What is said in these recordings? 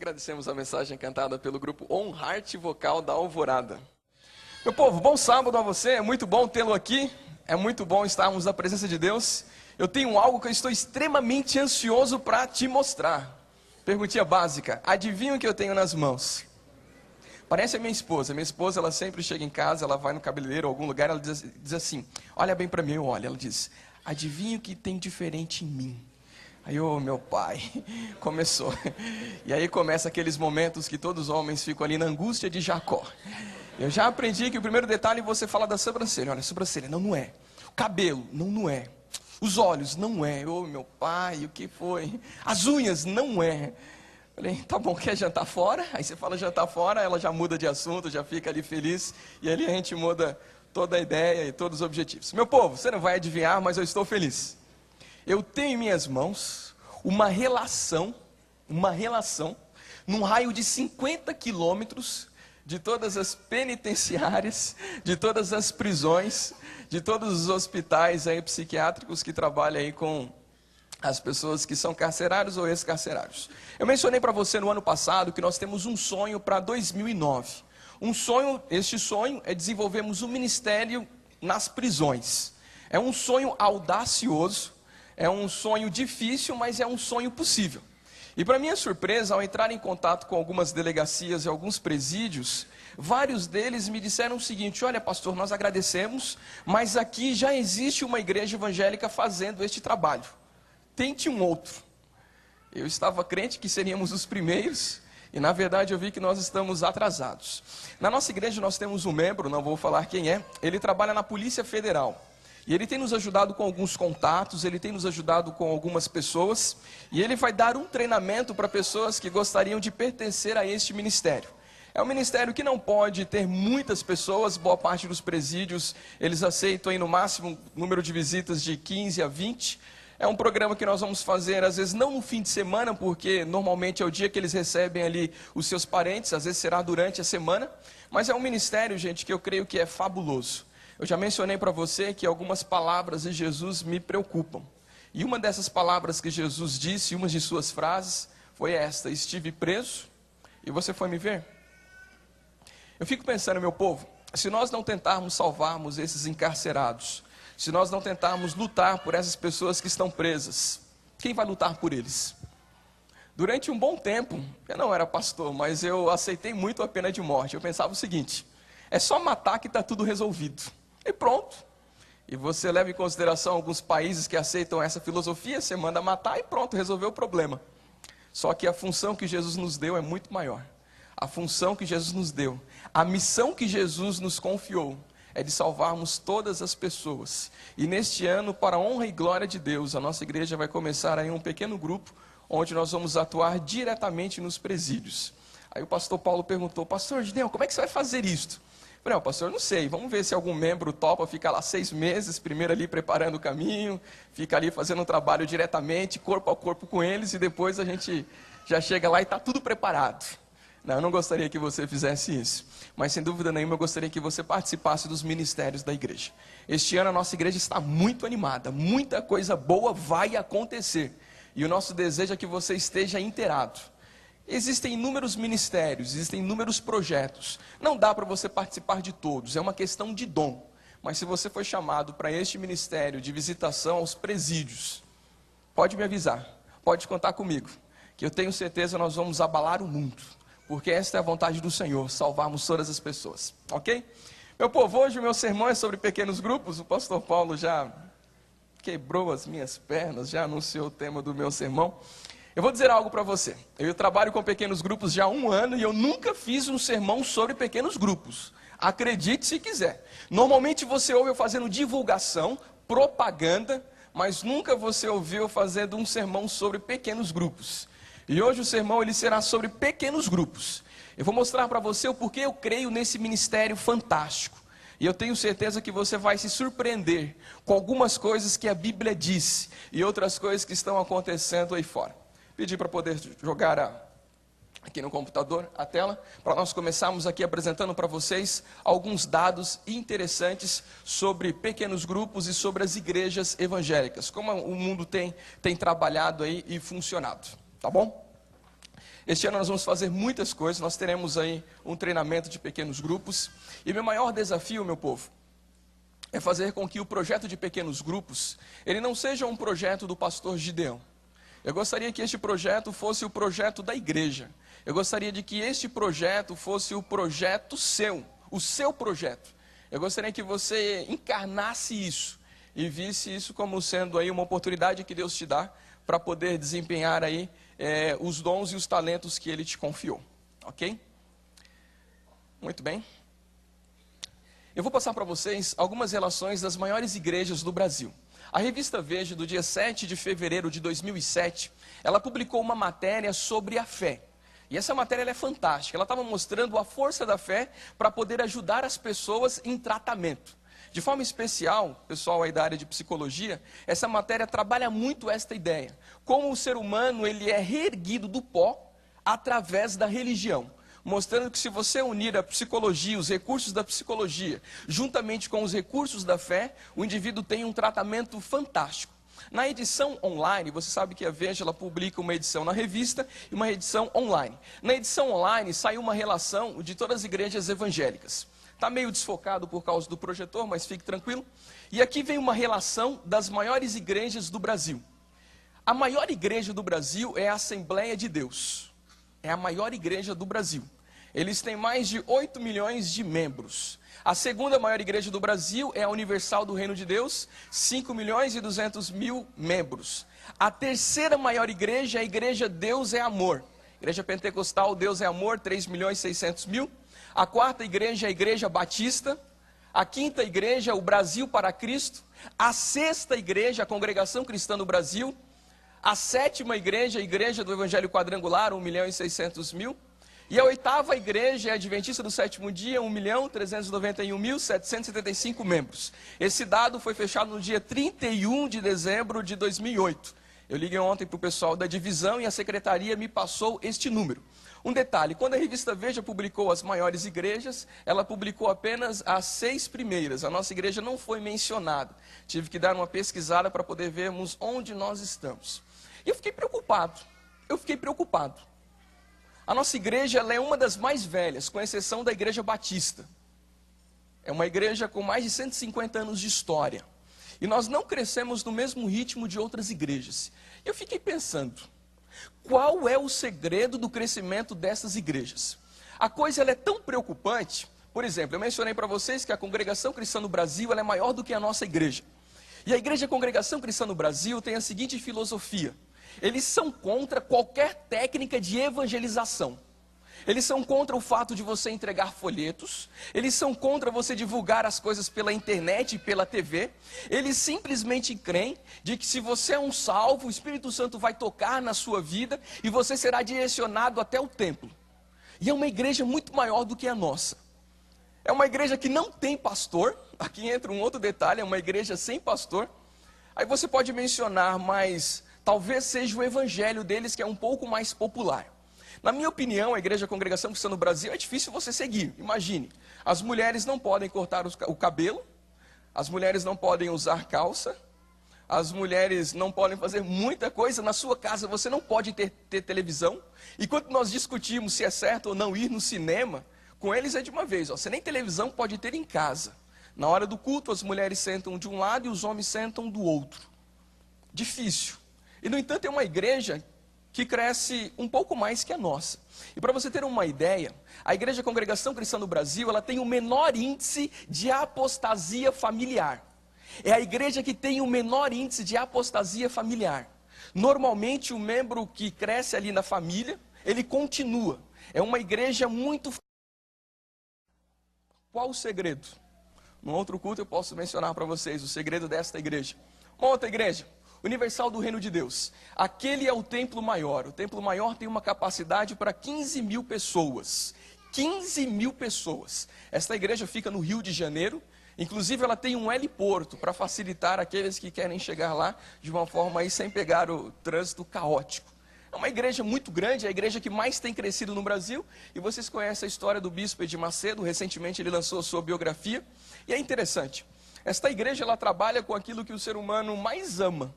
Agradecemos a mensagem cantada pelo grupo On Heart Vocal da Alvorada. Meu povo, bom sábado a você, é muito bom tê-lo aqui, é muito bom estarmos na presença de Deus. Eu tenho algo que eu estou extremamente ansioso para te mostrar. Perguntinha básica, adivinha o que eu tenho nas mãos? Parece a minha esposa ela sempre chega em casa, ela vai no cabeleireiro ou algum lugar, ela diz assim, olha bem para mim, eu olho, ela diz, adivinha o que tem diferente em mim? Aí, meu pai, começou. E aí começa aqueles momentos que todos os homens ficam ali na angústia de Jacó. Eu já aprendi que o primeiro detalhe você fala da sobrancelha. Olha, a sobrancelha, não é. O cabelo, não é. Os olhos, não é. Meu pai, o que foi? As unhas, não é. Falei, tá bom, quer jantar fora? Aí você fala jantar fora, ela já muda de assunto, já fica ali feliz. E ali a gente muda toda a ideia e todos os objetivos. Meu povo, você não vai adivinhar, mas eu estou feliz. Eu tenho em minhas mãos uma relação, num raio de 50 quilômetros, de todas as penitenciárias, de todas as prisões, de todos os hospitais aí, psiquiátricos que trabalham aí com as pessoas que são carcerários ou ex-carcerários. Eu mencionei para você no ano passado que nós temos um sonho para 2009. Este sonho é desenvolvermos um ministério nas prisões. É um sonho audacioso. É um sonho difícil, mas é um sonho possível. E para minha surpresa, ao entrar em contato com algumas delegacias e alguns presídios, vários deles me disseram o seguinte, olha pastor, nós agradecemos, mas aqui já existe uma igreja evangélica fazendo este trabalho. Tente um outro. Eu estava crente que seríamos os primeiros, e na verdade eu vi que nós estamos atrasados. Na nossa igreja nós temos um membro, não vou falar quem é, ele trabalha na Polícia Federal. E ele tem nos ajudado com alguns contatos, ele tem nos ajudado com algumas pessoas, e ele vai dar um treinamento para pessoas que gostariam de pertencer a este ministério. É um ministério que não pode ter muitas pessoas, boa parte dos presídios, eles aceitam aí no máximo número de visitas de 15 a 20. É um programa que nós vamos fazer, às vezes não no fim de semana, porque normalmente é o dia que eles recebem ali os seus parentes, às vezes será durante a semana, mas é um ministério, gente, que eu creio que é fabuloso. Eu já mencionei para você que algumas palavras de Jesus me preocupam. E uma dessas palavras que Jesus disse, uma de suas frases, foi esta, estive preso e você foi me ver. Eu fico pensando, meu povo, se nós não tentarmos salvarmos esses encarcerados, se nós não tentarmos lutar por essas pessoas que estão presas, quem vai lutar por eles? Durante um bom tempo, eu não era pastor, mas eu aceitei muito a pena de morte. Eu pensava o seguinte, é só matar que está tudo resolvido. E pronto. E você leva em consideração alguns países que aceitam essa filosofia, você manda matar e pronto, resolveu o problema. Só que a função que Jesus nos deu é muito maior. A função que Jesus nos deu, a missão que Jesus nos confiou, é de salvarmos todas as pessoas. E neste ano, para a honra e glória de Deus, a nossa igreja vai começar aí um pequeno grupo, onde nós vamos atuar diretamente nos presídios. Aí o pastor Paulo perguntou, pastor Gideão, como é que você vai fazer isto? Não, pastor, não sei, vamos ver se algum membro topa, fica lá 6 meses, primeiro ali preparando o caminho, fica ali fazendo um trabalho diretamente, corpo a corpo com eles, e depois a gente já chega lá e está tudo preparado. Não, eu não gostaria que você fizesse isso, mas sem dúvida nenhuma eu gostaria que você participasse dos ministérios da igreja. Este ano a nossa igreja está muito animada, muita coisa boa vai acontecer, e o nosso desejo é que você esteja inteirado. Existem inúmeros ministérios, existem inúmeros projetos. Não dá para você participar de todos, é uma questão de dom. Mas se você foi chamado para este ministério de visitação aos presídios, pode me avisar, pode contar comigo, que eu tenho certeza nós vamos abalar o mundo. Porque esta é a vontade do Senhor, salvarmos todas as pessoas, ok? Meu povo, hoje o meu sermão é sobre pequenos grupos. O pastor Paulo já quebrou as minhas pernas, já anunciou o tema do meu sermão. Eu vou dizer algo para você. Eu trabalho com pequenos grupos já há 1 ano e eu nunca fiz um sermão sobre pequenos grupos. Acredite se quiser. Normalmente você ouve eu fazendo divulgação, propaganda, mas nunca você ouviu eu fazendo um sermão sobre pequenos grupos. E hoje o sermão ele será sobre pequenos grupos. Eu vou mostrar para você o porquê eu creio nesse ministério fantástico. E eu tenho certeza que você vai se surpreender com algumas coisas que a Bíblia diz e outras coisas que estão acontecendo aí fora. Pedi para poder jogar aqui no computador a tela, para nós começarmos aqui apresentando para vocês alguns dados interessantes sobre pequenos grupos e sobre as igrejas evangélicas, como o mundo tem trabalhado aí e funcionado, tá bom? Este ano nós vamos fazer muitas coisas, nós teremos aí um treinamento de pequenos grupos. E meu maior desafio, meu povo, é fazer com que o projeto de pequenos grupos, ele não seja um projeto do pastor Gideão. Eu gostaria que este projeto fosse o projeto da igreja. Eu gostaria de que este projeto fosse o projeto seu, o seu projeto. Eu gostaria que você encarnasse isso e visse isso como sendo aí uma oportunidade que Deus te dá para poder desempenhar aí os dons e os talentos que Ele te confiou, ok? Muito bem. Eu vou passar para vocês algumas relações das maiores igrejas do Brasil. A revista Veja, do dia 7 de fevereiro de 2007, ela publicou uma matéria sobre a fé. E essa matéria ela é fantástica, ela estava mostrando a força da fé para poder ajudar as pessoas em tratamento. De forma especial, pessoal aí da área de psicologia, essa matéria trabalha muito esta ideia. Como o ser humano ele é reerguido do pó através da religião. Mostrando que se você unir a psicologia, os recursos da psicologia, juntamente com os recursos da fé, o indivíduo tem um tratamento fantástico. Na edição online, você sabe que a Veja ela publica uma edição na revista e uma edição online. Na edição online saiu uma relação de todas as igrejas evangélicas. Está meio desfocado por causa do projetor, mas fique tranquilo. E aqui vem uma relação das maiores igrejas do Brasil. A maior igreja do Brasil é a Assembleia de Deus. É a maior igreja do Brasil. Eles têm mais de 8 milhões de membros. A segunda maior igreja do Brasil é a Universal do Reino de Deus, 5 milhões e 200 mil membros. A terceira maior igreja é a igreja Deus é Amor. Igreja Pentecostal Deus é Amor, 3 milhões e 600 mil. A quarta igreja é a Igreja Batista. A quinta igreja é o Brasil para Cristo. A sexta igreja, a Congregação Cristã do Brasil. A sétima igreja, a Igreja do Evangelho Quadrangular, 1 milhão e 600 mil. E a oitava igreja é a Adventista do Sétimo Dia, 1.391.775 membros. Esse dado foi fechado no dia 31 de dezembro de 2008. Eu liguei ontem para o pessoal da divisão e a secretaria me passou este número. Um detalhe, quando a revista Veja publicou as maiores igrejas, ela publicou apenas as 6 primeiras. A nossa igreja não foi mencionada. Tive que dar uma pesquisada para poder vermos onde nós estamos. E eu fiquei preocupado. A nossa igreja ela é uma das mais velhas, com exceção da Igreja Batista. É uma igreja com mais de 150 anos de história. E nós não crescemos no mesmo ritmo de outras igrejas. Eu fiquei pensando, qual é o segredo do crescimento dessas igrejas? A coisa ela é tão preocupante. Por exemplo, eu mencionei para vocês que a Congregação Cristã no Brasil ela é maior do que a nossa igreja. E a Igreja Congregação Cristã no Brasil tem a seguinte filosofia. Eles são contra qualquer técnica de evangelização. Eles são contra o fato de você entregar folhetos. Eles são contra você divulgar as coisas pela internet e pela TV. Eles simplesmente creem de que se você é um salvo, o Espírito Santo vai tocar na sua vida e você será direcionado até o templo. E é uma igreja muito maior do que a nossa. É uma igreja que não tem pastor. Aqui entra um outro detalhe, é uma igreja sem pastor. Aí você pode mencionar, mas talvez seja o evangelho deles que é um pouco mais popular. Na minha opinião, a Igreja Congregação Cristã no Brasil é difícil você seguir. Imagine, as mulheres não podem cortar o cabelo, as mulheres não podem usar calça, as mulheres não podem fazer muita coisa. Na sua casa você não pode ter televisão. E quando nós discutimos se é certo ou não ir no cinema, com eles é de uma vez. Você nem televisão pode ter em casa. Na hora do culto, as mulheres sentam de um lado e os homens sentam do outro. Difícil. E, no entanto, é uma igreja que cresce um pouco mais que a nossa. E para você ter uma ideia, a Igreja Congregação Cristã do Brasil, ela tem o menor índice de apostasia familiar. É a igreja que tem o menor índice de apostasia familiar. Normalmente, o membro que cresce ali na família, ele continua. É uma igreja muito... Qual o segredo? No outro culto eu posso mencionar para vocês o segredo desta igreja. Uma outra igreja, Universal do Reino de Deus. Aquele é o templo maior. O templo maior tem uma capacidade para 15 mil pessoas. 15 mil pessoas. Esta igreja fica no Rio de Janeiro. Inclusive ela tem um heliporto para facilitar aqueles que querem chegar lá de uma forma aí sem pegar o trânsito caótico. É uma igreja muito grande, é a igreja que mais tem crescido no Brasil. E vocês conhecem a história do bispo Edir Macedo. Recentemente ele lançou a sua biografia. E é interessante. Esta igreja ela trabalha com aquilo que o ser humano mais ama.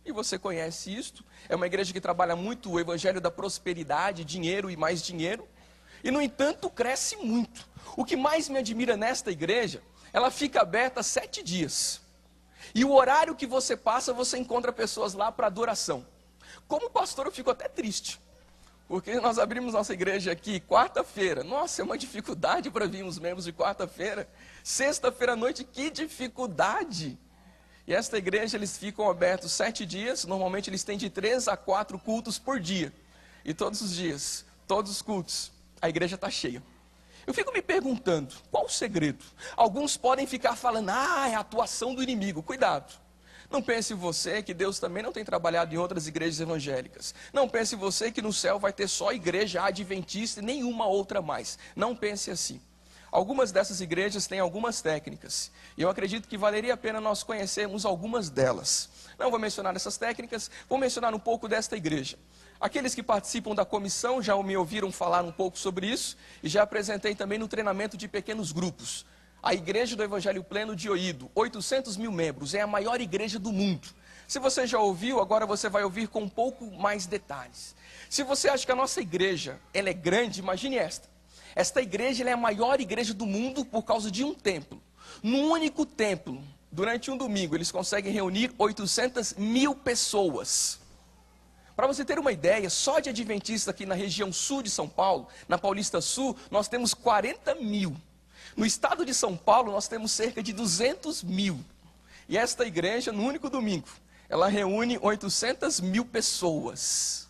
e você conhece isto. É uma igreja que trabalha muito o evangelho da prosperidade, dinheiro e mais dinheiro. E, no entanto, cresce muito. O que mais me admira nesta igreja, ela fica aberta 7 dias. E o horário que você passa, você encontra pessoas lá para adoração. Como pastor, eu fico até triste. Porque nós abrimos nossa igreja aqui quarta-feira. Nossa, é uma dificuldade para vir os membros de quarta-feira. Sexta-feira à noite, que dificuldade! E esta igreja, eles ficam abertos 7 dias. Normalmente eles têm de 3 a 4 cultos por dia. E todos os dias, todos os cultos, a igreja está cheia. Eu fico me perguntando, qual o segredo? Alguns podem ficar falando, é a atuação do inimigo. Cuidado. Não pense você que Deus também não tem trabalhado em outras igrejas evangélicas. Não pense você que no céu vai ter só igreja adventista e nenhuma outra mais. Não pense assim. Algumas dessas igrejas têm algumas técnicas. E eu acredito que valeria a pena nós conhecermos algumas delas. Não vou mencionar essas técnicas, vou mencionar um pouco desta igreja. Aqueles que participam da comissão já me ouviram falar um pouco sobre isso. E já apresentei também no treinamento de pequenos grupos. A Igreja do Evangelho Pleno de Oído, 800 mil membros, é a maior igreja do mundo. Se você já ouviu, agora você vai ouvir com um pouco mais detalhes. Se você acha que a nossa igreja ela é grande, imagine esta. Esta igreja ela é a maior igreja do mundo por causa de um templo. Num único templo, durante um domingo, eles conseguem reunir 800 mil pessoas. Para você ter uma ideia, só de adventistas aqui na região sul de São Paulo, na Paulista Sul, nós temos 40 mil. No estado de São Paulo, nós temos cerca de 200 mil. E esta igreja, no único domingo, ela reúne 800 mil pessoas.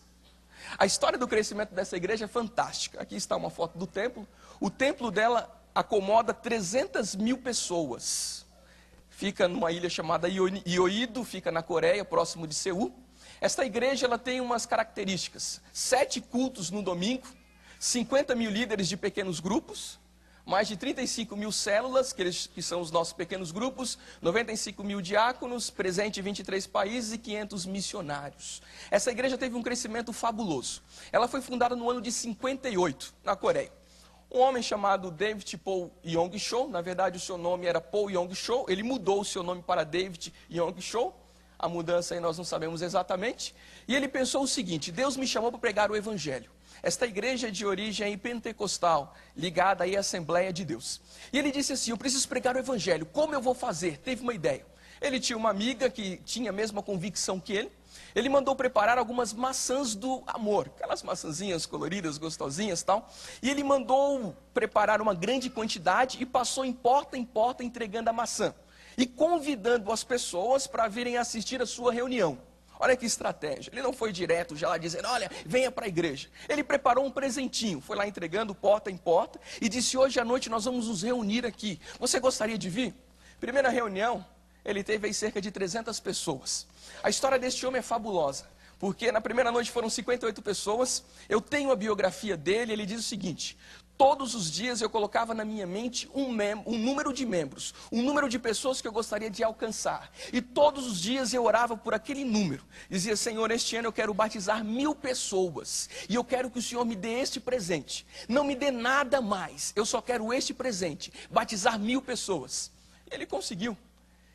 A história do crescimento dessa igreja é fantástica. Aqui está uma foto do templo. O templo dela acomoda 300 mil pessoas. Fica numa ilha chamada Iōido, fica na Coreia, próximo de Seul. Esta igreja ela tem umas características. 7 cultos no domingo, 50 mil líderes de pequenos grupos, mais de 35 mil células, que são os nossos pequenos grupos, 95 mil diáconos, presente em 23 países e 500 missionários. Essa igreja teve um crescimento fabuloso. Ela foi fundada no ano de 58, na Coreia. Um homem chamado David Paul Yong-cho, na verdade o seu nome era Paul Yong-cho, ele mudou o seu nome para David Yong-cho, a mudança aí nós não sabemos exatamente, e ele pensou o seguinte, Deus me chamou para pregar o evangelho. Esta igreja é de origem pentecostal, ligada aí à Assembleia de Deus. E ele disse assim, eu preciso pregar o evangelho, como eu vou fazer? Teve uma ideia. Ele tinha uma amiga que tinha a mesma convicção que ele mandou preparar algumas maçãs do amor, aquelas maçãzinhas coloridas, gostosinhas e tal. E ele mandou preparar uma grande quantidade e passou em porta entregando a maçã. E convidando as pessoas para virem assistir a sua reunião. Olha que estratégia, ele não foi direto já lá dizendo, olha, venha para a igreja. Ele preparou um presentinho, foi lá entregando porta em porta e disse, hoje à noite nós vamos nos reunir aqui. Você gostaria de vir? Primeira reunião, ele teve aí cerca de 300 pessoas. A história deste homem é fabulosa, porque na primeira noite foram 58 pessoas, eu tenho a biografia dele, ele diz o seguinte, todos os dias eu colocava na minha mente um número de membros, um número de pessoas que eu gostaria de alcançar. E todos os dias eu orava por aquele número. Dizia, Senhor, este ano eu quero batizar 1000 pessoas. E eu quero que o Senhor me dê este presente. Não me dê nada mais, eu só quero este presente, batizar 1000 pessoas. E ele conseguiu.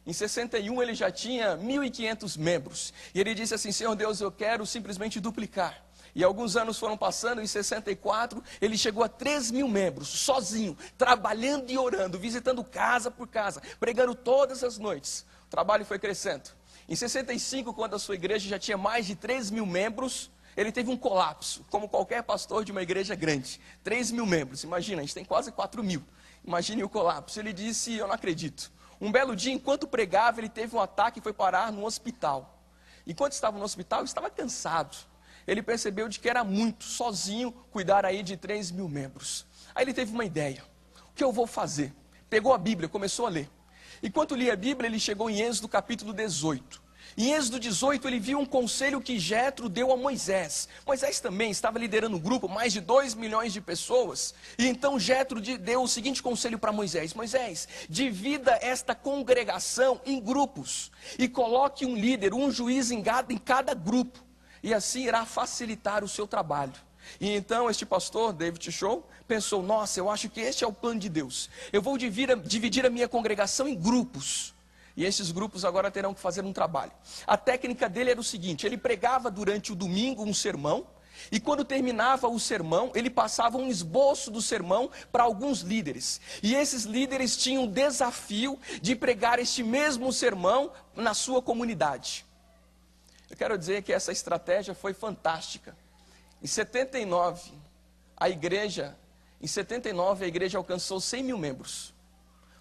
Em 61 ele já tinha 1.500 membros. E ele disse assim, Senhor Deus, eu quero simplesmente duplicar. E alguns anos foram passando, em 64, ele chegou a 3.000 membros, sozinho, trabalhando e orando, visitando casa por casa, pregando todas as noites. O trabalho foi crescendo. Em 65, quando a sua igreja já tinha mais de 3.000 membros, ele teve um colapso, como qualquer pastor de uma igreja grande. 3.000 membros, imagina, a gente tem quase 4.000. Imagine o colapso. Ele disse, eu não acredito. Um belo dia, enquanto pregava, ele teve um ataque e foi parar no hospital. Enquanto estava no hospital, estava cansado. Ele percebeu de que era muito, sozinho, cuidar aí de 3.000 membros. Aí ele teve uma ideia. O que eu vou fazer? Pegou a Bíblia, começou a ler. Enquanto lia a Bíblia, ele chegou em Êxodo capítulo 18. Em Êxodo 18, ele viu um conselho que Jetro deu a Moisés. Moisés também estava liderando um grupo, mais de 2 milhões de pessoas. E então Jetro deu o seguinte conselho para Moisés. Moisés, divida esta congregação em grupos. E coloque um líder, um juiz em cada grupo. E assim irá facilitar o seu trabalho. E então este pastor, David Cho, pensou, nossa, eu acho que este é o plano de Deus. Eu vou dividir a minha congregação em grupos. E esses grupos agora terão que fazer um trabalho. A técnica dele era o seguinte: ele pregava durante o domingo um sermão, e quando terminava o sermão, ele passava um esboço do sermão para alguns líderes. E esses líderes tinham o desafio de pregar este mesmo sermão na sua comunidade. Eu quero dizer que essa estratégia foi fantástica. Em 79, a igreja alcançou 100 mil membros.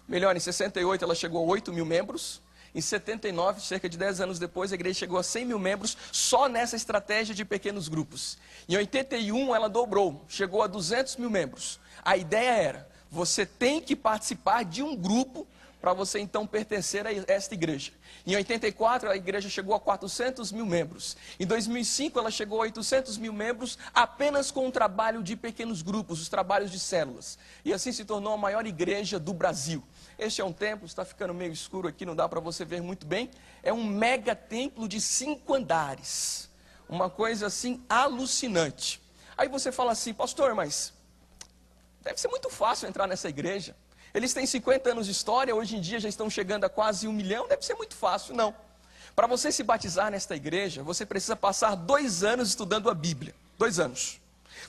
Melhor, em 68 ela chegou a 8 mil membros. Em 79, cerca de 10 anos depois, a igreja chegou a 100 mil membros só nessa estratégia de pequenos grupos. Em 81 ela dobrou, chegou a 200 mil membros. A ideia era, você tem que participar de um grupo para você então pertencer a esta igreja. Em 84 a igreja chegou a 400 mil membros. Em 2005 ela chegou a 800 mil membros apenas com o trabalho de pequenos grupos, os trabalhos de células. E assim se tornou a maior igreja do Brasil. Este é um templo, está ficando meio escuro aqui, não dá para você ver muito bem. É um mega templo de 5 andares. Uma coisa assim alucinante. Aí você fala assim, pastor, mas deve ser muito fácil entrar nessa igreja. Eles têm 50 anos de história, hoje em dia já estão chegando a quase 1 milhão, deve ser muito fácil. Não. Para você se batizar nesta igreja, você precisa passar 2 anos estudando a Bíblia. 2 anos.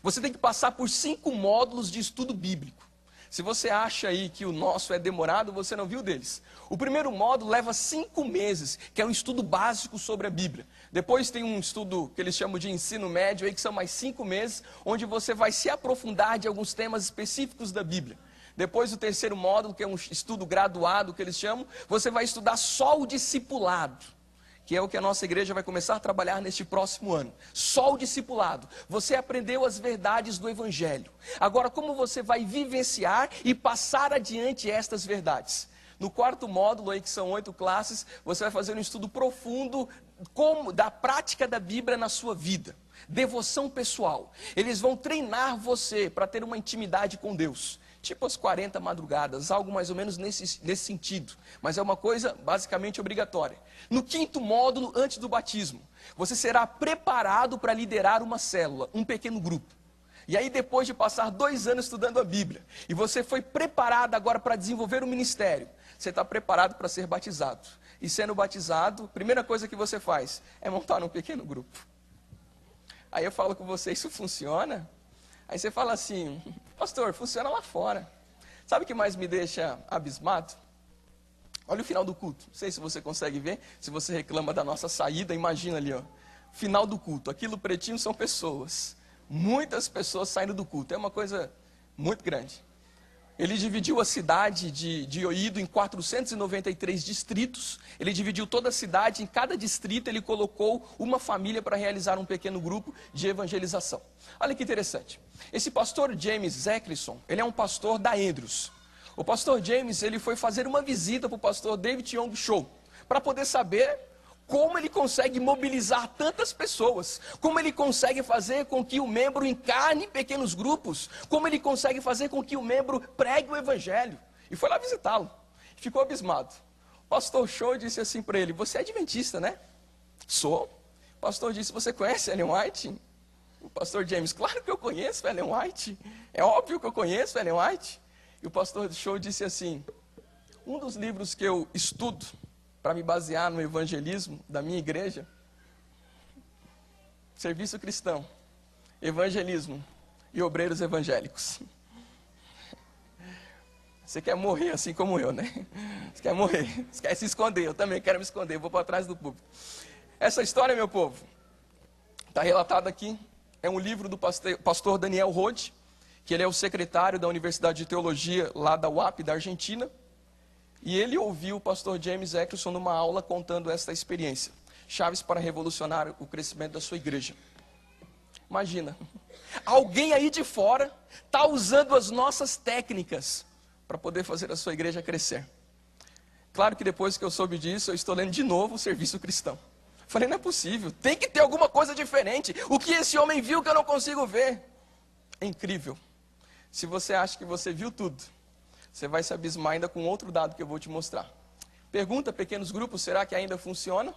Você tem que passar por 5 módulos de estudo bíblico. Se você acha aí que o nosso é demorado, você não viu deles. O primeiro módulo leva 5 meses, que é um estudo básico sobre a Bíblia. Depois tem um estudo que eles chamam de ensino médio, aí, que são mais 5 meses, onde você vai se aprofundar de alguns temas específicos da Bíblia. Depois o terceiro módulo, que é um estudo graduado, que eles chamam, você vai estudar só o discipulado, que é o que a nossa igreja vai começar a trabalhar neste próximo ano. Só o discipulado. Você aprendeu as verdades do Evangelho. Agora, como você vai vivenciar e passar adiante estas verdades? No quarto módulo, aí, que são 8 classes, você vai fazer um estudo profundo da prática da Bíblia na sua vida. Devoção pessoal. Eles vão treinar você para ter uma intimidade com Deus. Tipo as 40 madrugadas, algo mais ou menos nesse sentido. Mas é uma coisa basicamente obrigatória. No quinto módulo, antes do batismo, você será preparado para liderar uma célula, um pequeno grupo. E aí depois de passar 2 anos estudando a Bíblia, e você foi preparado agora para desenvolver o ministério, você está preparado para ser batizado. E sendo batizado, a primeira coisa que você faz é montar um pequeno grupo. Aí eu falo com você, isso funciona? Aí você fala assim, pastor, funciona lá fora. Sabe o que mais me deixa abismado? Olha o final do culto. Não sei se você consegue ver. Se você reclama da nossa saída, imagina ali, ó. Final do culto. Aquilo pretinho são pessoas. Muitas pessoas saindo do culto. É uma coisa muito grande. Ele dividiu a cidade de Oído em 493 distritos. Ele dividiu toda a cidade, em cada distrito ele colocou uma família para realizar um pequeno grupo de evangelização. Olha que interessante. Esse pastor James Zecklisson, ele é um pastor da Andrews. O pastor James, ele foi fazer uma visita para o pastor David Young Cho, para poder saber como ele consegue mobilizar tantas pessoas, como ele consegue fazer com que o membro encarne pequenos grupos, como ele consegue fazer com que o membro pregue o evangelho. E foi lá visitá-lo. Ficou abismado. O pastor Cho disse assim para ele, você é adventista, né? Sou. O pastor disse, você conhece Ellen White? O pastor James, claro que eu conheço Ellen White. É óbvio que eu conheço Ellen White. E o pastor Cho disse assim, um dos livros que eu estudo para me basear no evangelismo da minha igreja, serviço cristão, evangelismo e obreiros evangélicos. Você quer morrer assim como eu, né? Você quer morrer, você quer se esconder, eu também quero me esconder, eu vou para trás do púlpito. Essa história, meu povo, está relatada aqui, é um livro do pastor Daniel Rode, que ele é o secretário da Universidade de Teologia lá da UAP, da Argentina, e ele ouviu o pastor James Zecklisson numa aula contando esta experiência. Chaves para revolucionar o crescimento da sua igreja. Imagina, alguém aí de fora está usando as nossas técnicas para poder fazer a sua igreja crescer. Claro que depois que eu soube disso, eu estou lendo de novo o Serviço Cristão. Falei, não é possível, tem que ter alguma coisa diferente. O que esse homem viu que eu não consigo ver? É incrível. Se você acha que você viu tudo, você vai se abismar ainda com outro dado que eu vou te mostrar. Pergunta, pequenos grupos, será que ainda funciona?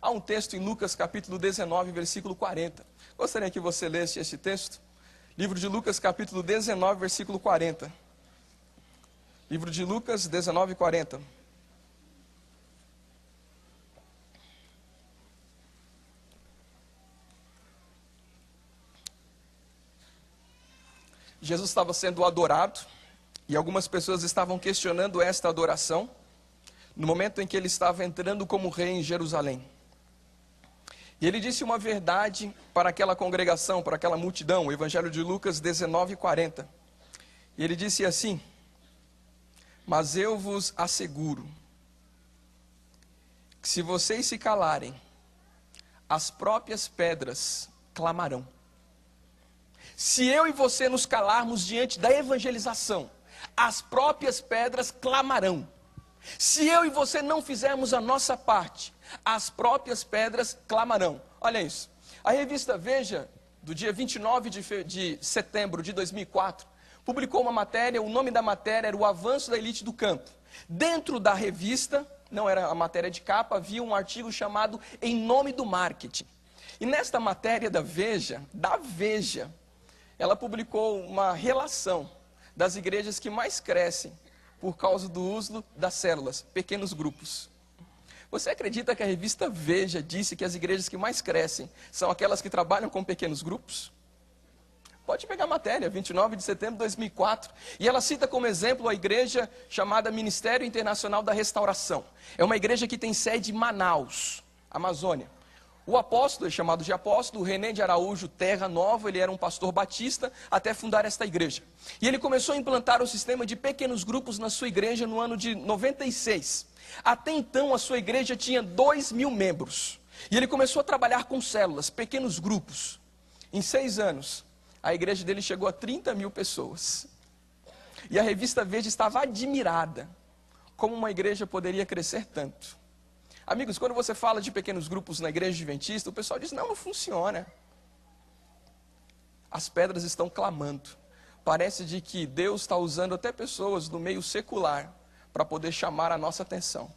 Há um texto em Lucas capítulo 19, versículo 40. Gostaria que você lesse este texto. Livro de Lucas capítulo 19, versículo 40. Livro de Lucas 19, 40. Jesus estava sendo adorado e algumas pessoas estavam questionando esta adoração no momento em que ele estava entrando como rei em Jerusalém. E ele disse uma verdade para aquela congregação, para aquela multidão, o Evangelho de Lucas 19:40. E ele disse assim: mas eu vos asseguro que se vocês se calarem, as próprias pedras clamarão. Se eu e você nos calarmos diante da evangelização, as próprias pedras clamarão. Se eu e você não fizermos a nossa parte, as próprias pedras clamarão. Olha isso. A revista Veja, do dia 29 de setembro de 2004, publicou uma matéria, o nome da matéria era O Avanço da Elite do Campo. Dentro da revista, não era a matéria de capa, havia um artigo chamado Em Nome do Marketing. E nesta matéria da Veja, ela publicou uma relação das igrejas que mais crescem por causa do uso das células, pequenos grupos. Você acredita que a revista Veja disse que as igrejas que mais crescem são aquelas que trabalham com pequenos grupos? Pode pegar a matéria, 29 de setembro de 2004. E ela cita como exemplo a igreja chamada Ministério Internacional da Restauração. É uma igreja que tem sede em Manaus, Amazônia. O apóstolo, chamado de apóstolo, René de Araújo Terra Nova, ele era um pastor batista até fundar esta igreja. E ele começou a implantar o sistema de pequenos grupos na sua igreja no ano de 96. Até então a sua igreja tinha 2.000 membros. E ele começou a trabalhar com células, pequenos grupos. Em 6 anos, a igreja dele chegou a 30.000 pessoas. E a revista Veja estava admirada como uma igreja poderia crescer tanto. Amigos, quando você fala de pequenos grupos na igreja adventista, o pessoal diz, não funciona. As pedras estão clamando. Parece de que Deus está usando até pessoas do meio secular para poder chamar a nossa atenção.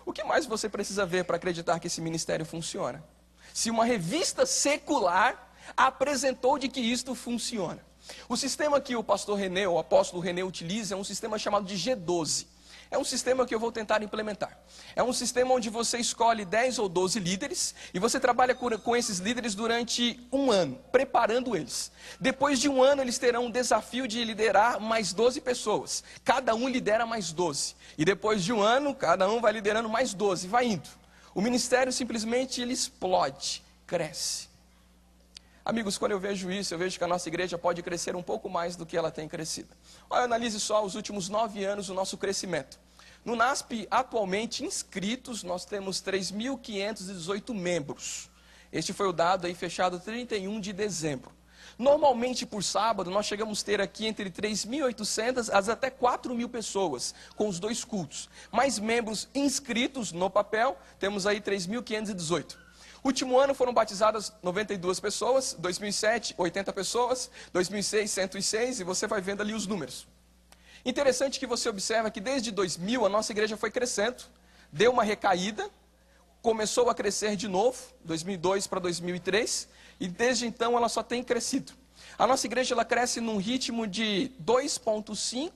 O que mais você precisa ver para acreditar que esse ministério funciona? Se uma revista secular apresentou de que isto funciona. O sistema que o pastor René, o apóstolo René utiliza é um sistema chamado de G12. É um sistema que eu vou tentar implementar. É um sistema onde você escolhe 10 ou 12 líderes e você trabalha com esses líderes durante 1 ano, preparando eles. Depois de 1 ano, eles terão um desafio de liderar mais 12 pessoas. Cada um lidera mais 12. E depois de 1 ano, cada um vai liderando mais 12, vai indo. O ministério simplesmente ele explode, cresce. Amigos, quando eu vejo isso, eu vejo que a nossa igreja pode crescer um pouco mais do que ela tem crescido. Olha, analise só os últimos 9 anos do nosso crescimento. No NASP, atualmente inscritos, nós temos 3.518 membros. Este foi o dado aí fechado 31 de dezembro. Normalmente, por sábado, nós chegamos a ter aqui entre 3.800 até 4.000 pessoas, com os 2 cultos. Mais membros inscritos no papel, temos aí 3.518. Último ano foram batizadas 92 pessoas, 2007, 80 pessoas, 2006, 106, e você vai vendo ali os números. Interessante que você observa que desde 2000 a nossa igreja foi crescendo, deu uma recaída, começou a crescer de novo, 2002 para 2003, e desde então ela só tem crescido. A nossa igreja ela cresce num ritmo de 2,5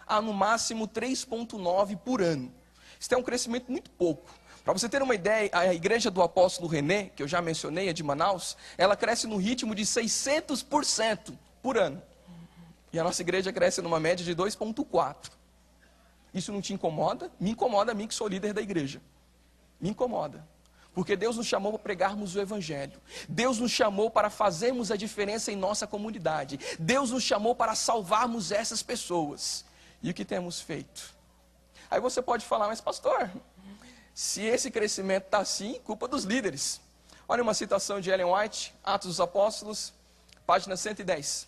a no máximo 3,9 por ano. Isso é um crescimento muito pouco. Para você ter uma ideia, a igreja do apóstolo René, que eu já mencionei, é de Manaus, ela cresce no ritmo de 600% por ano. E a nossa igreja cresce numa média de 2,4. Isso não te incomoda? Me incomoda a mim que sou líder da igreja. Me incomoda. Porque Deus nos chamou para pregarmos o evangelho. Deus nos chamou para fazermos a diferença em nossa comunidade. Deus nos chamou para salvarmos essas pessoas. E o que temos feito? Aí você pode falar, mas pastor, se esse crescimento está assim, culpa dos líderes. Olha uma citação de Ellen White, Atos dos Apóstolos, página 110.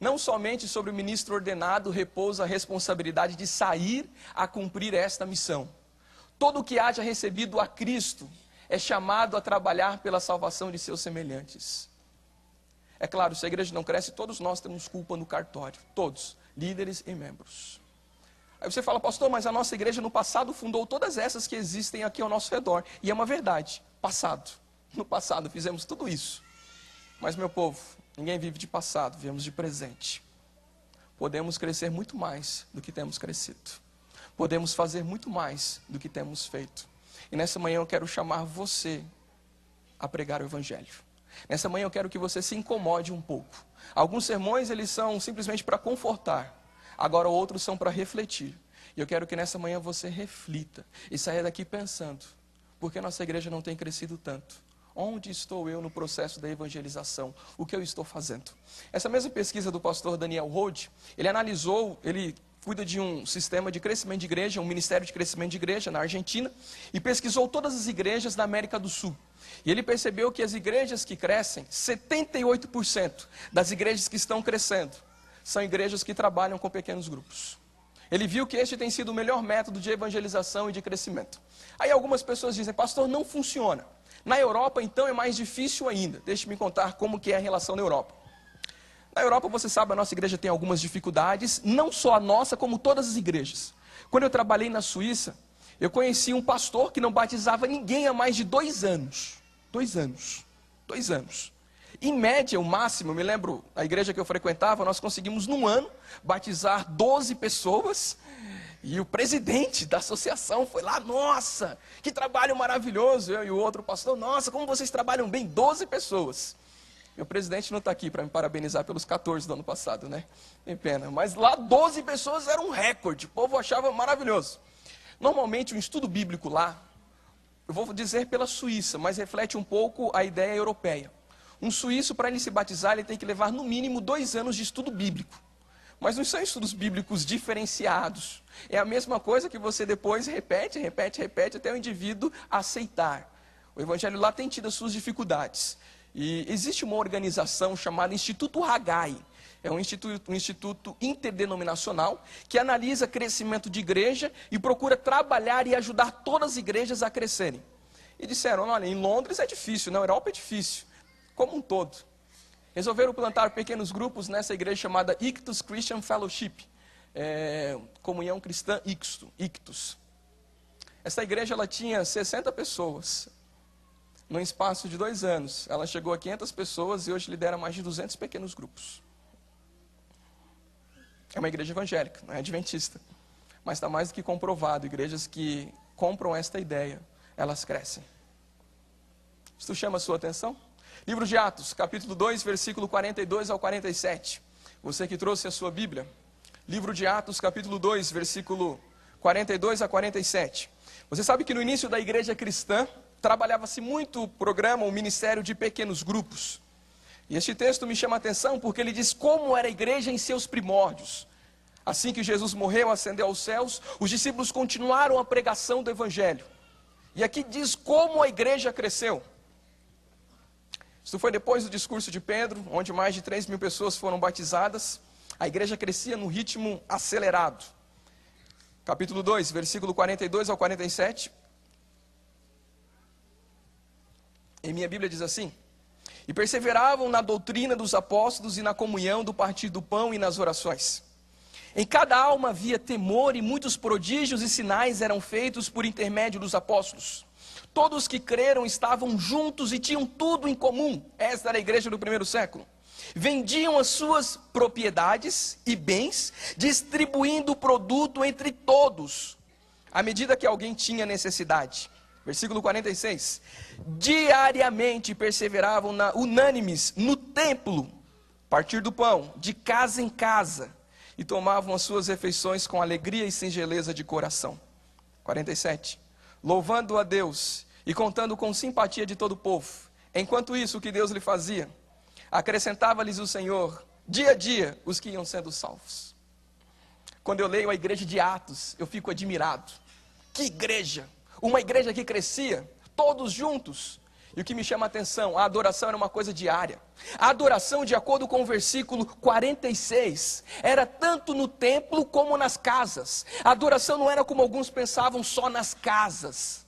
Não somente sobre o ministro ordenado repousa a responsabilidade de sair a cumprir esta missão. Todo o que haja recebido a Cristo é chamado a trabalhar pela salvação de seus semelhantes. É claro, se a igreja não cresce, todos nós temos culpa no cartório. Todos, líderes e membros. Aí você fala, pastor, mas a nossa igreja no passado fundou todas essas que existem aqui ao nosso redor. E é uma verdade, passado. No passado fizemos tudo isso. Mas meu povo, ninguém vive de passado, vivemos de presente. Podemos crescer muito mais do que temos crescido. Podemos fazer muito mais do que temos feito. E nessa manhã eu quero chamar você a pregar o evangelho. Nessa manhã eu quero que você se incomode um pouco. Alguns sermões eles são simplesmente para confortar, agora outros são para refletir. E eu quero que nessa manhã você reflita e saia daqui pensando, por que nossa igreja não tem crescido tanto? Onde estou eu no processo da evangelização? O que eu estou fazendo? Essa mesma pesquisa do pastor Daniel Rode, ele analisou, ele cuida de um sistema de crescimento de igreja, um ministério de crescimento de igreja na Argentina, e pesquisou todas as igrejas da América do Sul. E ele percebeu que as igrejas que crescem, 78% das igrejas que estão crescendo, são igrejas que trabalham com pequenos grupos. Ele viu que este tem sido o melhor método de evangelização e de crescimento. Aí algumas pessoas dizem, pastor, não funciona. Na Europa, então, é mais difícil ainda. Deixe-me contar como que é a relação na Europa. Na Europa, você sabe, a nossa igreja tem algumas dificuldades, não só a nossa, como todas as igrejas. Quando eu trabalhei na Suíça, eu conheci um pastor que não batizava ninguém há mais de 2 anos. 2 anos. 2 anos. Em média, o máximo, eu me lembro, a igreja que eu frequentava, nós conseguimos num ano batizar 12 pessoas. E o presidente da associação foi lá, nossa, que trabalho maravilhoso. Eu e o outro pastor, nossa, como vocês trabalham bem, 12 pessoas. Meu presidente não está aqui para me parabenizar pelos 14 do ano passado, né? Tem pena. Mas lá 12 pessoas era um recorde, o povo achava maravilhoso. Normalmente um estudo bíblico lá, eu vou dizer pela Suíça, mas reflete um pouco a ideia europeia. Um suíço, para ele se batizar, ele tem que levar no mínimo 2 anos de estudo bíblico. Mas não são estudos bíblicos diferenciados. É a mesma coisa que você depois repete até o indivíduo aceitar. O evangelho lá tem tido as suas dificuldades. E existe uma organização chamada Instituto Haggai. É um instituto interdenominacional que analisa crescimento de igreja e procura trabalhar e ajudar todas as igrejas a crescerem. E disseram, olha, em Londres é difícil, na Europa é difícil, como um todo. Resolveram plantar pequenos grupos nessa igreja chamada Ictus Christian Fellowship, Comunhão Cristã Ictus. Essa igreja ela tinha 60 pessoas. No espaço de 2 anos, ela chegou a 500 pessoas e hoje lidera mais de 200 pequenos grupos. É uma igreja evangélica, não é adventista. Mas está mais do que comprovado, igrejas que compram esta ideia, elas crescem. Isso chama a sua atenção? Livro de Atos, capítulo 2, versículo 42 ao 47. Você que trouxe a sua Bíblia. Livro de Atos, capítulo 2, versículo 42 a 47. Você sabe que no início da igreja cristã, trabalhava-se muito o programa, o ministério de pequenos grupos. E este texto me chama a atenção porque ele diz como era a igreja em seus primórdios. Assim que Jesus morreu, ascendeu aos céus, os discípulos continuaram a pregação do evangelho. E aqui diz como a igreja cresceu. Isso foi depois do discurso de Pedro, onde mais de 3.000 pessoas foram batizadas. A igreja crescia num ritmo acelerado. Capítulo 2, versículo 42 ao 47. Em minha Bíblia diz assim: e perseveravam na doutrina dos apóstolos e na comunhão do partir do pão e nas orações. Em cada alma havia temor e muitos prodígios e sinais eram feitos por intermédio dos apóstolos. Todos que creram estavam juntos e tinham tudo em comum. Esta era a igreja do primeiro século. Vendiam as suas propriedades e bens, distribuindo o produto entre todos, à medida que alguém tinha necessidade. Versículo 46. Diariamente perseveravam unânimes no templo, partir do pão, de casa em casa, e tomavam as suas refeições com alegria e singeleza de coração. 47. Louvando a Deus e contando com simpatia de todo o povo. Enquanto isso, o que Deus lhe fazia? Acrescentava-lhes o Senhor, dia a dia, os que iam sendo salvos. Quando eu leio a igreja de Atos, eu fico admirado. Que igreja! Uma igreja que crescia, todos juntos. E o que me chama a atenção, a adoração era uma coisa diária. A adoração, de acordo com o versículo 46, era tanto no templo como nas casas. A adoração não era como alguns pensavam, só nas casas.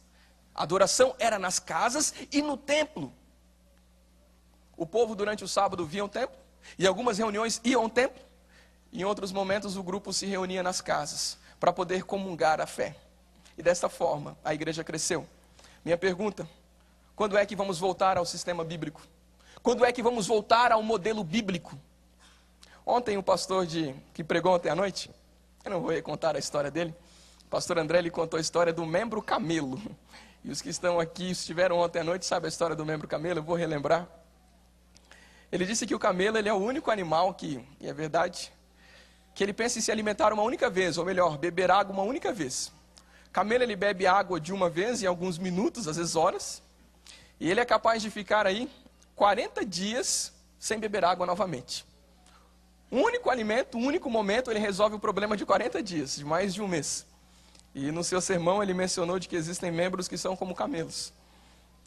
A adoração era nas casas e no templo. O povo durante o sábado via o templo, e algumas reuniões iam ao templo. Em outros momentos o grupo se reunia nas casas, para poder comungar a fé. E desta forma, a igreja cresceu. Minha pergunta, quando é que vamos voltar ao sistema bíblico? Quando é que vamos voltar ao modelo bíblico? Ontem o pastor que pregou ontem à noite, eu não vou contar a história dele, o pastor André ele contou a história do membro camelo. E os que estão aqui, estiveram ontem à noite, sabem a história do membro camelo, eu vou relembrar. Ele disse que o camelo ele é o único animal que, e é verdade, que ele pensa em se alimentar uma única vez, ou melhor, beber água uma única vez. Camelo ele bebe água de uma vez em alguns minutos, às vezes horas, e ele é capaz de ficar aí 40 dias sem beber água novamente. Um único alimento, um único momento, ele resolve o problema de 40 dias, de mais de um mês. E no seu sermão ele mencionou de que existem membros que são como camelos.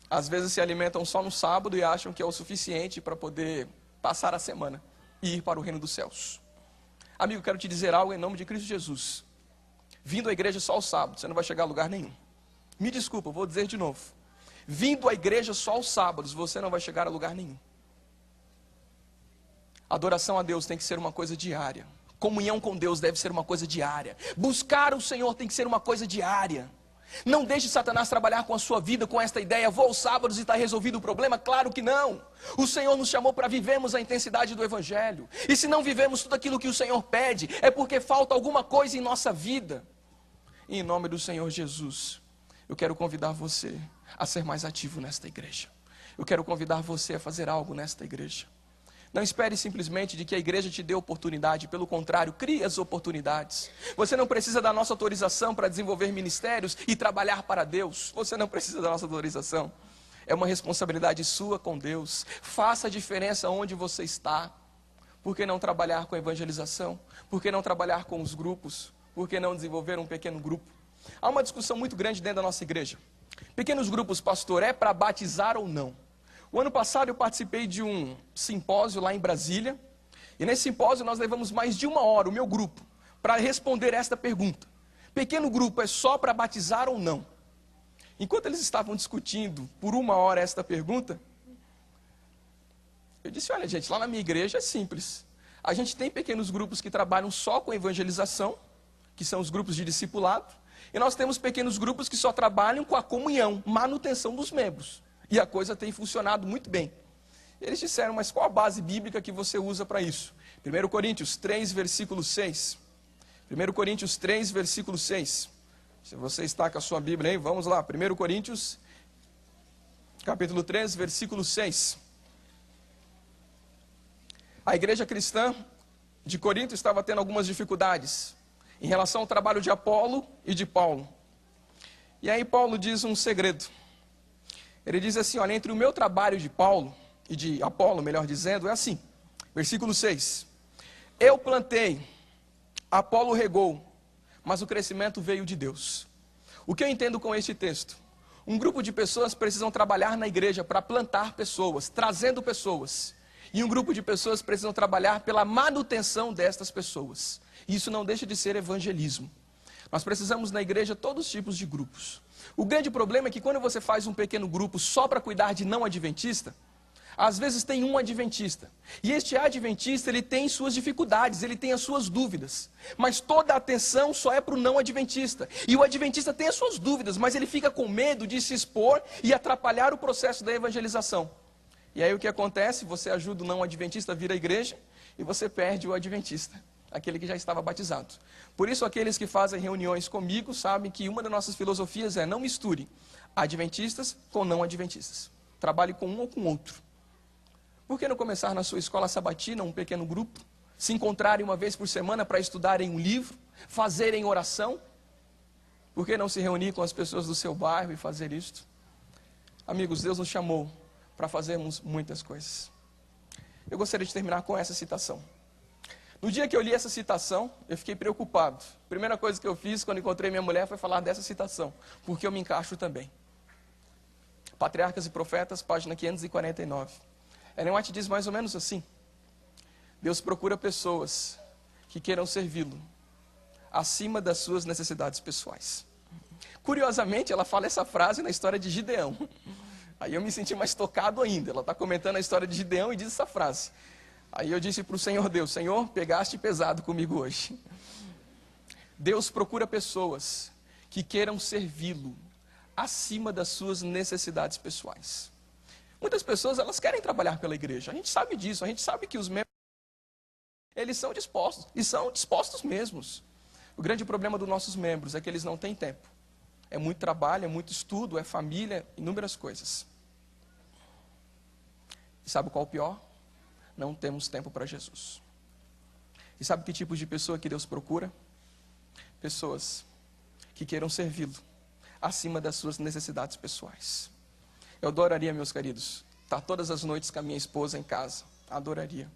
Às vezes se alimentam só no sábado e acham que é o suficiente para poder passar a semana e ir para o reino dos céus. Amigo, quero te dizer algo em nome de Cristo Jesus. Vindo à igreja só ao sábado, você não vai chegar a lugar nenhum. Me desculpa, vou dizer de novo. Vindo à igreja só aos sábados, você não vai chegar a lugar nenhum. Adoração a Deus tem que ser uma coisa diária. Comunhão com Deus deve ser uma coisa diária. Buscar o Senhor tem que ser uma coisa diária. Não deixe Satanás trabalhar com a sua vida com esta ideia, vou aos sábados e está resolvido o problema. Claro que não. O Senhor nos chamou para vivermos a intensidade do Evangelho. E se não vivemos tudo aquilo que o Senhor pede, é porque falta alguma coisa em nossa vida. E em nome do Senhor Jesus, eu quero convidar você a ser mais ativo nesta igreja. Eu quero convidar você a fazer algo nesta igreja. Não espere simplesmente de que a igreja te dê oportunidade, pelo contrário, crie as oportunidades. Você não precisa da nossa autorização para desenvolver ministérios e trabalhar para Deus. Você não precisa da nossa autorização. É uma responsabilidade sua com Deus. Faça a diferença onde você está. Por que não trabalhar com a evangelização? Por que não trabalhar com os grupos? Por que não desenvolver um pequeno grupo? Há uma discussão muito grande dentro da nossa igreja. Pequenos grupos, pastor, é para batizar ou não? O ano passado eu participei de um simpósio lá em Brasília, e nesse simpósio nós levamos mais de 1 hora, o meu grupo, para responder esta pergunta. Pequeno grupo é só para batizar ou não? Enquanto eles estavam discutindo por 1 hora esta pergunta, eu disse, olha gente, lá na minha igreja é simples. A gente tem pequenos grupos que trabalham só com evangelização, que são os grupos de discipulado, e nós temos pequenos grupos que só trabalham com a comunhão, manutenção dos membros. E a coisa tem funcionado muito bem. Eles disseram, mas qual a base bíblica que você usa para isso? 1 Coríntios 3, versículo 6. 1 Coríntios 3, versículo 6. Se você está com a sua Bíblia aí, vamos lá. 1 Coríntios, capítulo 3, versículo 6. A igreja cristã de Corinto estava tendo algumas dificuldades em relação ao trabalho de Apolo e de Paulo. E aí Paulo diz um segredo. Ele diz assim, olha, entre o meu trabalho de Paulo, e de Apolo, melhor dizendo, é assim, versículo 6. Eu plantei, Apolo regou, mas o crescimento veio de Deus. O que eu entendo com este texto? Um grupo de pessoas precisam trabalhar na igreja para plantar pessoas, trazendo pessoas. E um grupo de pessoas precisam trabalhar pela manutenção destas pessoas. E isso não deixa de ser evangelismo. Nós precisamos na igreja todos os tipos de grupos. O grande problema é que quando você faz um pequeno grupo só para cuidar de não adventista, às vezes tem um adventista. E este adventista, ele tem suas dificuldades, ele tem as suas dúvidas. Mas toda a atenção só é para o não adventista. E o adventista tem as suas dúvidas, mas ele fica com medo de se expor e atrapalhar o processo da evangelização. E aí o que acontece? Você ajuda o não adventista a vir à igreja e você perde o adventista, aquele que já estava batizado. Por isso, aqueles que fazem reuniões comigo sabem que uma das nossas filosofias é não misture adventistas com não adventistas. Trabalhe com um ou com outro. Por que não começar na sua escola sabatina, um pequeno grupo, se encontrarem uma vez por semana para estudarem um livro, fazerem oração? Por que não se reunir com as pessoas do seu bairro e fazer isto? Amigos, Deus nos chamou para fazermos muitas coisas. Eu gostaria de terminar com essa citação. No dia que eu li essa citação, eu fiquei preocupado. A primeira coisa que eu fiz quando encontrei minha mulher foi falar dessa citação, porque eu me encaixo também. Patriarcas e Profetas, página 549. Ellen White diz mais ou menos assim: Deus procura pessoas que queiram servi-lo acima das suas necessidades pessoais. Curiosamente, ela fala essa frase na história de Gideão. Aí eu me senti mais tocado ainda. Ela está comentando a história de Gideão e diz essa frase. Aí eu disse para o Senhor Deus, Senhor, pegaste pesado comigo hoje. Deus procura pessoas que queiram servi-lo acima das suas necessidades pessoais. Muitas pessoas, elas querem trabalhar pela igreja. A gente sabe disso, a gente sabe que os membros, eles são dispostos, e são dispostos mesmos. O grande problema dos nossos membros é que eles não têm tempo. É muito trabalho, é muito estudo, é família, inúmeras coisas. E sabe qual é o pior? não temos tempo para Jesus. E sabe que tipo de pessoa que Deus procura? Pessoas que queiram servi-lo acima das suas necessidades pessoais. Eu adoraria, meus queridos, estar todas as noites com a minha esposa em casa. Adoraria.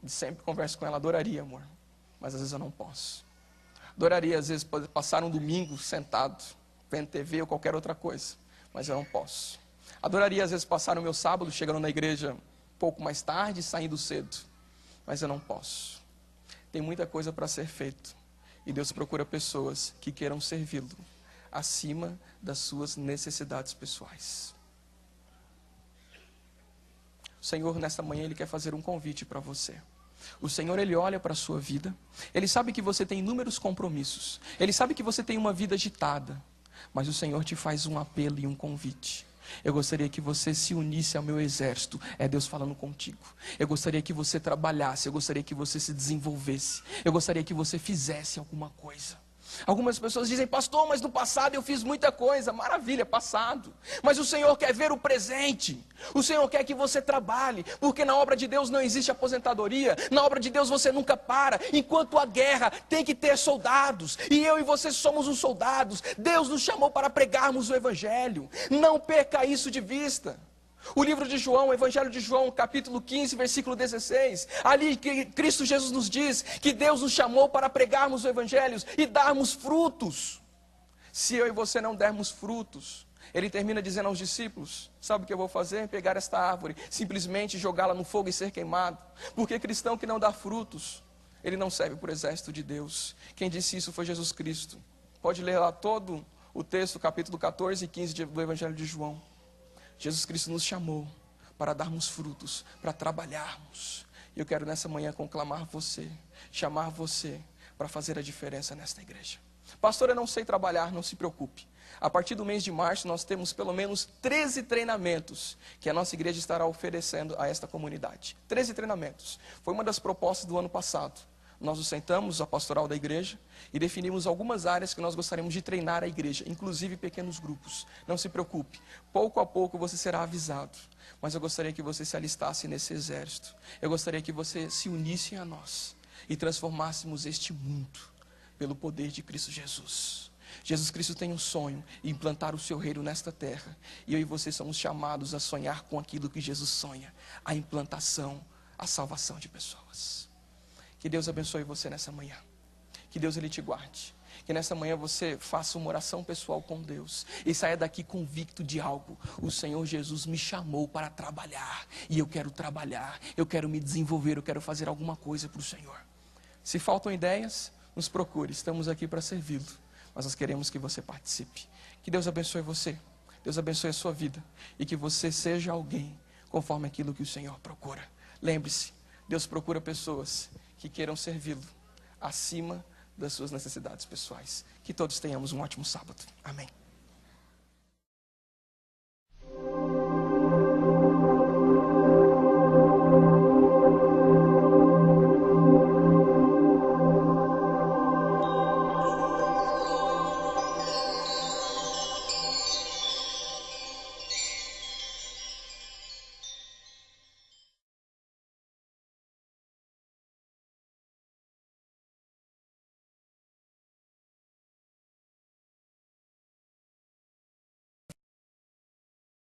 E sempre converso com ela, adoraria, amor. Mas às vezes eu não posso. Adoraria, às vezes, passar um domingo sentado, vendo TV ou qualquer outra coisa. Mas eu não posso. Adoraria, às vezes, passar o meu sábado, chegando na igreja um pouco mais tarde, saindo cedo. Mas eu não posso. Tem muita coisa para ser feito. E Deus procura pessoas que queiram servi-lo acima das suas necessidades pessoais. O Senhor, nesta manhã, Ele quer fazer um convite para você. O Senhor, Ele olha para a sua vida. Ele sabe que você tem inúmeros compromissos. Ele sabe que você tem uma vida agitada. Mas o Senhor te faz um apelo e um convite. Eu gostaria que você se unisse ao meu exército. É Deus falando contigo. Eu gostaria que você trabalhasse. Eu gostaria que você se desenvolvesse. Eu gostaria que você fizesse alguma coisa. Algumas pessoas dizem, pastor, mas no passado eu fiz muita coisa. Maravilha, passado. Mas o Senhor quer ver o presente. O Senhor quer que você trabalhe. Porque na obra de Deus não existe aposentadoria. Na obra de Deus você nunca para. Enquanto a guerra tem que ter soldados. E eu e você somos os soldados. Deus nos chamou para pregarmos o Evangelho. Não perca isso de vista. O livro de João, o Evangelho de João, capítulo 15, versículo 16. Ali que Cristo Jesus nos diz que Deus nos chamou para pregarmos o Evangelho e darmos frutos. Se eu e você não dermos frutos, Ele termina dizendo aos discípulos, sabe o que eu vou fazer? Pegar esta árvore, simplesmente jogá-la no fogo e ser queimado. Porque cristão que não dá frutos, ele não serve para o exército de Deus. Quem disse isso foi Jesus Cristo. Pode ler lá todo o texto, capítulo 14 e 15 do Evangelho de João. Jesus Cristo nos chamou para darmos frutos, para trabalharmos. E eu quero nessa manhã conclamar você, chamar você para fazer a diferença nesta igreja. Pastor, eu não sei trabalhar, não se preocupe. A partir do mês de março nós temos pelo menos 13 treinamentos que a nossa igreja estará oferecendo a esta comunidade. 13 treinamentos. Foi uma das propostas do ano passado. Nós nos sentamos, a pastoral da igreja, e definimos algumas áreas que nós gostaríamos de treinar a igreja, inclusive pequenos grupos. Não se preocupe, pouco a pouco você será avisado. Mas eu gostaria que você se alistasse nesse exército. Eu gostaria que você se unisse a nós e transformássemos este mundo pelo poder de Cristo Jesus. Jesus Cristo tem um sonho, implantar o seu reino nesta terra. E eu e você somos chamados a sonhar com aquilo que Jesus sonha, a implantação, a salvação de pessoas. Que Deus abençoe você nessa manhã. Que Deus Ele te guarde. Que nessa manhã você faça uma oração pessoal com Deus. E saia daqui convicto de algo. O Senhor Jesus me chamou para trabalhar. E eu quero trabalhar. Eu quero me desenvolver. Eu quero fazer alguma coisa para o Senhor. Se faltam ideias, nos procure. Estamos aqui para servi-lo. Mas nós queremos que você participe. Que Deus abençoe você. Deus abençoe a sua vida. E que você seja alguém conforme aquilo que o Senhor procura. Lembre-se, Deus procura pessoas que queiram servi-lo acima das suas necessidades pessoais. Que todos tenhamos um ótimo sábado. Amém.